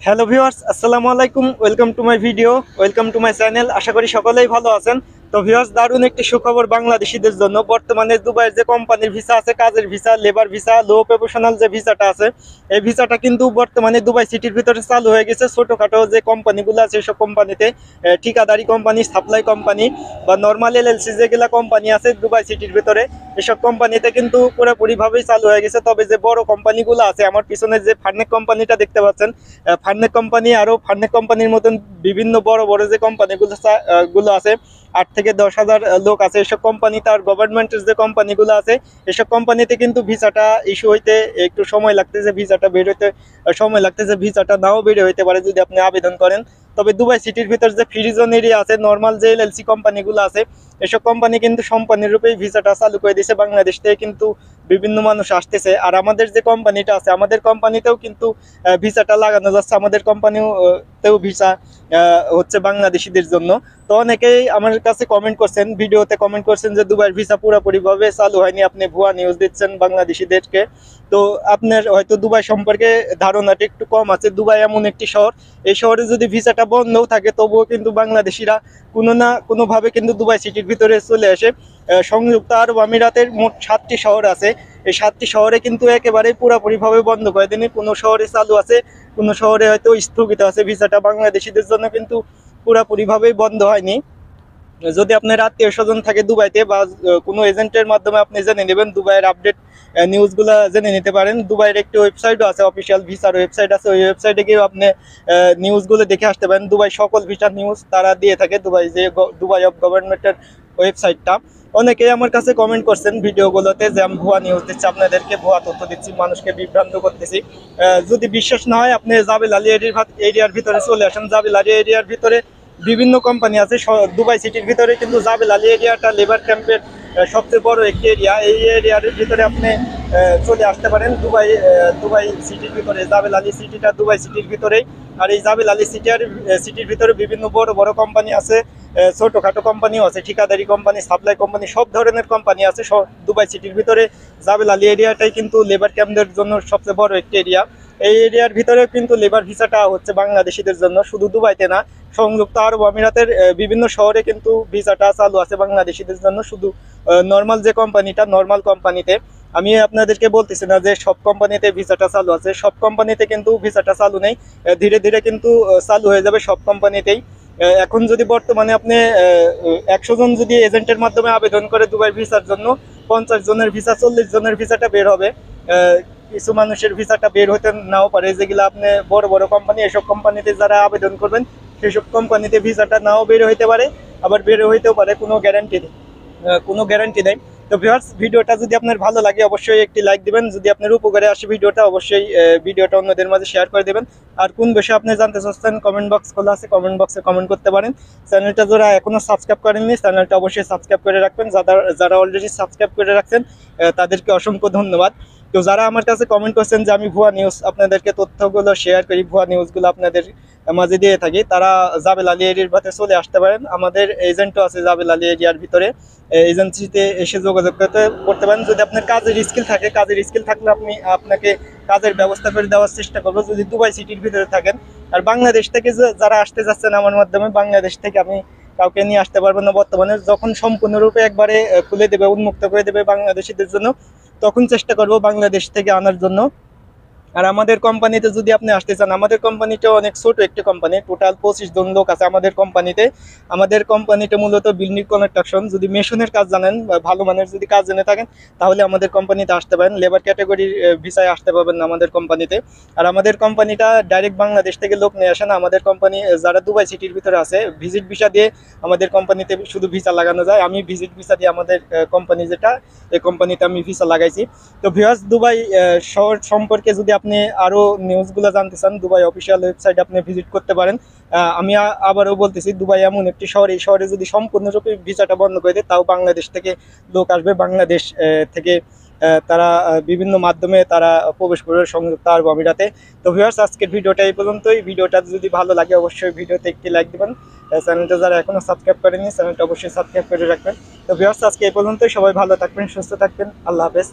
Hello viewers, আসসালামু আলাইকুম। Welcome to my video, welcome to my channel. আশা করি সকলেই ভালো আছেন। তো ভিউয়ার্স, দারুণ একটি সুখবর বাংলাদেশিদের জন্য। বর্তমানে দুবাইয়ের যে কোম্পানির ভিসা আছে, কাজের ভিসা, লেবার ভিসা, লো প্রফেশনাল যে ভিসাটা আছে, এই ভিসাটা কিন্তু বর্তমানে দুবাই সিটির ভিতরে চালু হয়ে গেছে। ছোটোখাটো যে কোম্পানিগুলো আছে সেসব কোম্পানিতে, ঠিকাদারি কোম্পানি, সাপ্লাই কোম্পানি বা নর্মাল এলএলসি যেগুলো কোম্পানি আছে দুবাই সিটির ভিতরে, এসব কোম্পানিতে কিন্তু পুরোপুরিভাবেই চালু হয়ে গেছে। তবে যে বড় কোম্পানিগুলো আছে, আমার পিছনে যে ফার্নেক কোম্পানিটা দেখতে পাচ্ছেন, ফার্নেক কোম্পানি আরও ফার্নেক কোম্পানির মতন বিভিন্ন বড় বড় যে কোম্পানিগুলো গুলো আছে, 8 থেকে 10 হাজার লোক আছে। এসব কোম্পানি তার গভর্নমেন্টের যে কোম্পানিগুলো আছে, এসব কোম্পানিতে কিন্তু ভিসাটা ইস্যু হইতে একটু সময় লাগতেছে, ভিসাটা বের হইতে সময় লাগতেছে, ভিসাটা নাও বের হইতে পারে যদি আপনি আবেদন করেন। তবে দুবাই সিটির ভিতর যে ফ্রি জোন এরিয়া আছে, নর্মাল যে এলএলসি কোম্পানিগুলো আছে, এসব কোম্পানি কিন্তু সম্পূর্ণরূপে ভিসাটা চালু করে দিয়েছে। বাংলাদেশ থেকে কিন্তু বিভিন্ন মানুষ আসতেছে। আর আমাদের যে কোম্পানিটা আছে, আমাদের কোম্পানিতেও কিন্তু ভিসাটা লাগানো যাচ্ছে। আমাদের কোম্পানিতেও ভিসা হচ্ছে বাংলাদেশিদের জন্য। তো অনেকেই আমার কাছে কমেন্ট করছেন, ভিডিওতে কমেন্ট করছেন যে দুবাইয়ের ভিসা পুরোপুরিভাবে চালু হয়নি, আপনি ভুয়া নিউজ দিচ্ছেন বাংলাদেশিদেরকে। তো আপনার হয়তো দুবাই সম্পর্কে ধারণাটা একটু কম আছে। দুবাই এমন একটি শহর, এই শহরে যদি ভিসাটা বন্ধও থাকে তবুও কিন্তু বাংলাদেশিরা কোনো না কোনোভাবে কিন্তু দুবাই সিটির ভিতরে চলে আসে। সংযুক্ত আরব আমিরাতের মোট 7টি শহর আছে। এই 7টি শহরে কিন্তু একেবারেই পুরোপুরিভাবে বন্ধ করে দেয়নি। কোনো শহরে চালু আছে, কোনো শহরে হয়তো স্থগিত আছে। ভিসাটা বাংলাদেশিদের জন্য কিন্তু পুরোপুরিভাবেই বন্ধ হয়নি। যদি আপনার আত্মীয় স্বজন থাকে দুবাইতে বা কোনো এজেন্টের মাধ্যমে আপনি জেনে নেবেন, দুবাইয়ের আপডেট নিউজগুলো জেনে নিতে পারেন। দুবাইয়ের একটি ওয়েবসাইটও আছে, অফিসিয়াল ভিসার ওয়েবসাইট আছে। ওই ওয়েবসাইটে গিয়েও আপনি নিউজগুলো দেখে আসতে পারেন। দুবাই সকল ভিসার নিউজ তারা দিয়ে থাকে, দুবাই যে দুবাই অফ গভর্নমেন্টের ওয়েবসাইটটা। অনেকেই আমার কাছে কমেন্ট করছেন ভিডিওগুলোতে যে আমি ভুয়া নিউজ দিচ্ছি, আপনাদেরকে ভুয়া তথ্য দিচ্ছি, মানুষকে বিভ্রান্ত করতেছি। যদি বিশ্বাস না হয়, আপনি জাবেল আলী এরিয়ার ভিতরে চলে আসেন। জাবেল আলী এরিয়ার ভিতরে বিভিন্ন কোম্পানি আছে। দুবাই সিটির ভিতরে কিন্তু জাবেল আলী এরিয়াটা লেবার ক্যাম্পের সবচেয়ে বড় একটি এরিয়া। এই এরিয়ার ভিতরে আপনি চলে আসতে পারেন। দুবাই সিটির ভিতরে জাবেল আলী সিটিটা দুবাই সিটির ভিতরেই। আর এই জাবেল আলী সিটির ভিতরে বিভিন্ন বড় বড় কোম্পানি আছে, ছোটোখাটো কোম্পানিও আছে, ঠিকাদারি কোম্পানি, সাপ্লাই কোম্পানি, সব ধরনের কোম্পানি আছে দুবাই সিটির ভিতরে। জাবেল আলী এরিয়াটাই কিন্তু লেবার ক্যাম্পদের জন্য সবচেয়ে বড় একটি এরিয়া। এই এরিয়ার ভিতরে কিন্তু লেবার ভিসাটা হচ্ছে বাংলাদেশিদের জন্য, শুধু দুবাইতে না, সংযুক্ত আরব আমিরাতের বিভিন্ন শহরে কিন্তু ভিসাটা চালু আছে বাংলাদেশিদের জন্য। শুধু নর্মাল যে কোম্পানিটা, নর্মাল কোম্পানিতে, আমি আপনাদেরকে বলতেছি না যে সব কোম্পানিতে ভিসাটা চালু আছে, সব কোম্পানিতে কিন্তু ভিসাটা চালু নেই। ধীরে ধীরে কিন্তু চালু হয়ে যাবে সব কোম্পানিতেই। এখন যদি বর্তমানে আপনি 100 জন যদি এজেন্টের মাধ্যমে আবেদন করে দুবাই ভিসার জন্য, 50 জনের ভিসা, 40 জনের ভিসাটা বের হবে। কিছু মানুষের ভিসাটা বের হতে নাও পারে, যেগুলো আপনি বড় বড় কোম্পানি, এসব কোম্পানিতে যারা আবেদন করবেন সেসব কোম্পানিতে ভিসাটা নাও বের হইতে পারে, আবার বের হইতেও পারে, কোনো গ্যারান্টি নেই। তো ভিউয়ার্স, ভিডিওটা যদি আপনার ভালো লাগে অবশ্যই একটি লাইক দিবেন। যদি আপনার উপকারে আসে ভিডিওটা, অবশ্যই ভিডিওটা অন্যদের মাঝে শেয়ার করে দেবেন। আর কোন বিষয়ে আপনি জানতে চাচ্ছেন, কমেন্ট বক্স খোলা আছে, কমেন্ট বক্সে কমেন্ট করতে পারেন। চ্যানেলটা যারা এখনো সাবস্ক্রাইব করেননি, চ্যানেলটা অবশ্যই সাবস্ক্রাইব করে রাখবেন। যারা অলরেডি সাবস্ক্রাইব করে রাখছেন তাদেরকে অসংখ্য ধন্যবাদ। তো যারা আমার কাছে কমেন্ট করছেন যে আমি ভুয়া নিউজ আপনাদেরকে তথ্যগুলো শেয়ার করি, ভুয়া নিউজগুলো আপনাদের মাঝে দিয়ে থাকি, তারা জাবেল আলী এরিয়ার ভিতরে চলে আসতে পারেন। আমাদের এজেন্টও আছে জাবেল আলী এরিয়ার ভিতরে, এজেন্সিতে এসে যোগাযোগ করতে পারেন। যদি আপনার কাজের স্কিল থাকে, থাকলে আপনাকে কাজের ব্যবস্থা করে দেওয়ার চেষ্টা করবো, যদি দুবাই সিটির ভিতরে থাকেন। আর বাংলাদেশ থেকে যারা আসতে যাচ্ছেন আমার মাধ্যমে, বাংলাদেশ থেকে আমি কাউকে নিয়ে আসতে পারবো না বর্তমানে। যখন সম্পূর্ণরূপে একবারে খুলে দেবে, উন্মুক্ত করে দেবে বাংলাদেশিদের জন্য, তখন চেষ্টা করব বাংলাদেশ থেকে আনার জন্য। আর আমাদের কোম্পানিতে যদি আপনি আসতে চান, আমাদের কোম্পানিটা অনেক ছোট একটি কোম্পানি, টোটাল 25 জন লোক আছে আমাদের কোম্পানিতে। আমাদের কোম্পানিটা মূলত বিল্ডিং কনস্ট্রাকশন। যদি মেশিনের কাজ জানেন, ভালো মানের যদি কাজ জেনে থাকেন, তাহলে আমাদের কোম্পানিতে আসতে পারেন। লেবার ক্যাটাগরির ভিসায় আসতে পারবেন না আমাদের কোম্পানিতে। আর আমাদের কোম্পানিটা ডাইরেক্ট বাংলাদেশ থেকে লোক নিয়ে আসে না। আমাদের কোম্পানি যারা দুবাই সিটির ভিতরে আছে, ভিজিট ভিসা দিয়ে আমাদের কোম্পানিতে শুধু ভিসা লাগানো যায়। আমি ভিজিট ভিসা দিয়ে আমাদের কোম্পানি যেটা, এই কোম্পানিতে আমি ভিসা লাগাইছি। তো ভিউয়ার্স, দুবাই শহর সম্পর্কে যদি আপনি আরো নিউজগুলো জানতে চান, দুবাই অফিসিয়াল ওয়েবসাইট আপনি ভিজিট করতে পারেন। আমি আবারও বলতেছি, দুবাই এমন একটি শহর, এই শহরে যদি সম্পূর্ণরূপে ভিসাটা বন্ধ করে দেয়, তাও বাংলাদেশ থেকে লোক আসবে। বাংলাদেশ থেকে তারা বিভিন্ন মাধ্যমে তারা প্রবেশ করবে সংযুক্ত আরব আমিরাতে। তো ভিউয়ার্স, আজকের ভিডিওটা এই পর্যন্তই। ভিডিওটা যদি ভালো লাগে অবশ্যই ভিডিওতে একটি লাইক দিবেন। চ্যানেলটা যারা এখনো সাবস্ক্রাইব করেনি, চ্যানেলটা অবশ্যই সাবস্ক্রাইব করে রাখবেন। তো ভিউয়ার্স, আজকে এই পর্যন্তই। সবাই ভালো থাকবেন, সুস্থ থাকবেন। আল্লাহ হাফেজ।